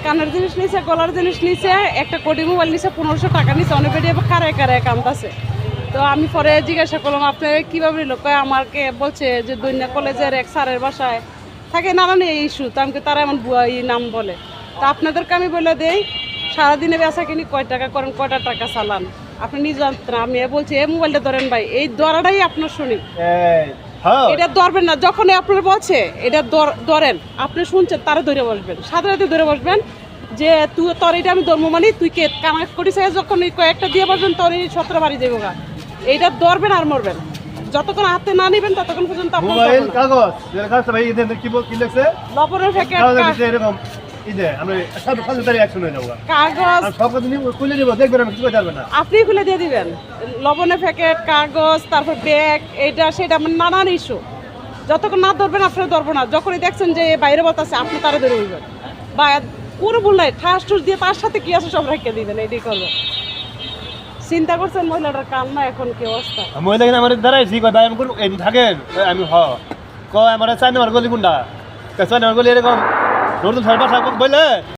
কানের জিনিস নিছে, গলার জিনিস নিছে, একটা কোটি মোবাইল নিছে, 1500 টাকা নিছে, অনেক বেরিয়ে কারে কারে কামতাছে। তো আমি পরে জিজ্ঞাসা করলাম আপনি কীভাবে লোক আমাকে বলছে যে দৈন্যা কলেজের এক স্যারের বাসায় থাকে নানান এই ইস্যু, তো আমাকে তারা এমন বুয়া এই নাম বলে। তো আপনাদেরকে আমি বলে দেই সারাদিনে বেচা কিনি কয় টাকা করেন, কয়টা টাকা চালান আপনি নিজে জানতেন। আমি বলছি এই মোবাইলটা ধরেন ভাই, এই ধরাটাই আপনার শুনি, এটা ধরবেন না। যখন আপনার বলছে এটা ধরেন, আপনি শুনছেন তারা ধরে বসবেন, সাথে সাথে ধরে বসবেন যে তুই তোর এটা আমি ধর্ম মানি, তুই কে কামাই করিস। যখন এই কয়েকটা দিয়ে বসবেন তোর এই 17 বাড়ি যাবো গা, এইটা ধরবেন আর মরবেন। যতক্ষণ হাতে না নিবেন ততক্ষণ পর্যন্ত লবণের প্যাকেট, আপনি খুলে দিয়ে দিবেন লবণের প্যাকেট, কাগজ, তারপর ব্যাগ, এইটা সেটা নানান ইস্যু। যতক্ষণ না ধরবেন আপনারা ধরবো না। যখনই দেখছেন যে বাইরে বাতাসে আপনি তারা ধরে উঠবেন, বা কোনো ভুল নাই, ঠাস টুস দিয়ে তার সাথে কি আছে সব রেখে দিবেন, এইটাই করবেন। চিন্তা করছেন মহিলাটার কান্না এখন কি অবস্থা? মহিলা কিনা আমার দাঁড়াইছি কয় ভাই আমি থাকেন, আমি কয় আমার চাই না আমার গলি কোনটা, চাই না আমার গলি এরকম নতুন 6 বলে